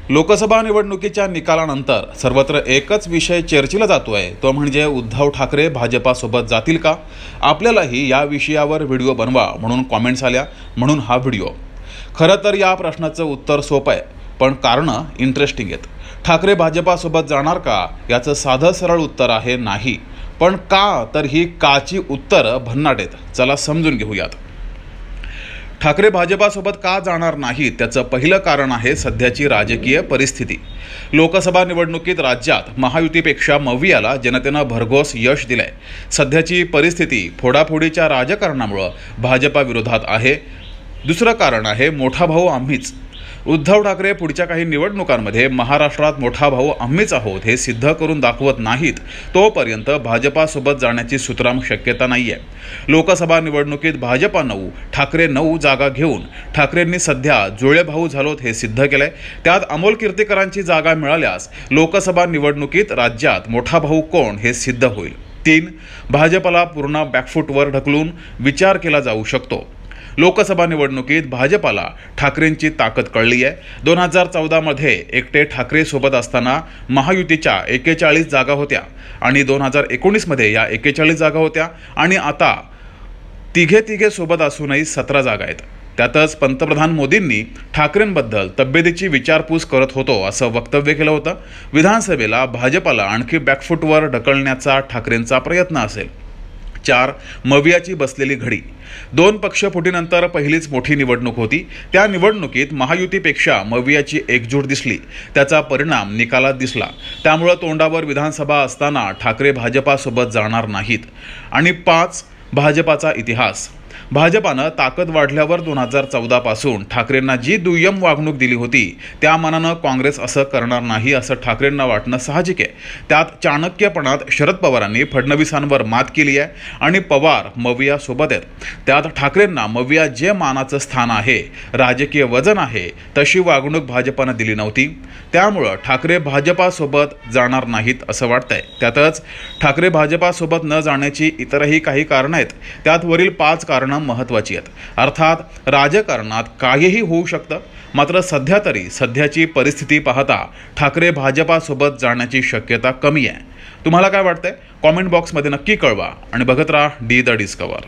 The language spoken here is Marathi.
लोकसभा निवडणुकीच्या निकालानंतर सर्वत्र एकच विषय चर्चेला जातोय, तो म्हणजे उद्धव ठाकरे भाजपासोबत जातील का? आपल्यालाही या विषयावर व्हिडिओ बनवा म्हणून कॉमेंट्स आल्या, म्हणून हा व्हिडिओ। खरं तर या प्रश्नाचं उत्तर सोपं आहे, पण कारणं इंटरेस्टिंग आहेत। ठाकरे भाजपासोबत जाणार का याचं साधं सरळ उत्तर आहे नाही, पण का तर ही काची उत्तरं भन्नाट आहेत। चला समजून घेऊयात। ठाकरे भाजपासोबत का जाणार नाहीत त्याचं पहिलं कारण आहे सध्याची राजकीय परिस्थिती। लोकसभा निवडणुकीत राज्यात महायुतीपेक्षा मवियाला जनतेनं भरघोस यश दिलंय। सध्याची परिस्थिती फोडाफोडीच्या राजकारणामुळे भाजपा विरोधात आहे। दुसरं कारण आहे मोठा भाऊ आम्हीच। उद्धव ठाकरे पुढच्या काही निवडणुकांमध्ये महाराष्ट्रात मोठा भाऊ आम्हीच आहोत हे सिद्ध करून दाखवत नाहीत तोपर्यंत भाजपासोबत जाण्याची सुतराम शक्यता नाहीये। लोकसभा निवडणुकीत भाजपा 9 ठाकरे 9 जागा घेऊन ठाकरेंनी सध्या जुळे भाऊ झालोत हे सिद्ध केलंय। त्यात अमोल कीर्तीकरांची जागा मिळाल्यास लोकसभा निवडणुकीत राज्यात मोठा भाऊ कोण हे सिद्ध होईल। 3 भाजपला पूर्ण बॅकफूटवर ढकलून विचार केला जाऊ शकतो। लोकसभा निवडणुकीत भाजपाला ठाकरेंची ताकद कळली आहे। 2014 मध्ये एकटे ठाकरे सोबत असताना महायुतीच्या 41 जागा होत्या आणि 2019 मध्ये या 41 जागा होत्या आणि आता तिघे सोबत असूनही 17 जागा आहेत। त्यातच पंतप्रधान मोदींनी ठाकरेंबद्दल तब्येतीची विचारपूस करत होतो असं वक्तव्य केलं होतं। विधानसभेला भाजपाला आणखी बॅकफूटवर ढकलण्याचा ठाकरेंचा प्रयत्न असेल। 4 मवियाची बसलेली घडी। 2 पक्ष फुटीनंतर पहिलीच मोठी निवडणूक होती। त्या निवडणुकीत महायुतीपेक्षा मवियाची एकजूट दिसली, त्याचा परिणाम निकालात दिसला। त्यामुळे तोंडावर विधानसभा असताना ठाकरे भाजपासोबत जाणार नाहीत। आणि 5 भाजपाचा इतिहास। भाजपानं ताकद वाढल्यावर 2014 पासून ठाकरेंना जी दुय्यम वागणूक दिली होती त्या मानानं काँग्रेस असं करणार नाही असं ठाकरेंना वाटणं साहजिक आहे। त्यात चाणक्यपणात शरद पवारांनी फडणवीसांवर मात केली आहे आणि पवार मविया सोबत आहेत। त्यात ठाकरेंना मविया जे मानाचं स्थान आहे, राजकीय वजन आहे, तशी वागणूक भाजपानं दिली नव्हती। त्यामुळं ठाकरे भाजपासोबत जाणार नाहीत असं वाटतंय। त्यातच ठाकरे भाजपासोबत न जाण्याची इतरही काही कारणं आहेत। त्यात वरील 5 कारणं महत्त्वाची आहेत। अर्थात राजकारणात काहीही होऊ शकतं, मात्र सध्या तरी सध्याची परिस्थिती पाहता ठाकरे भाजपासोबत जाण्याची शक्यता कमी आहे। तुम्हाला काय वाटतंय? कॉमेंट बॉक्समध्ये नक्की कळवा आणि बघत राहा डी द डिस्कवर।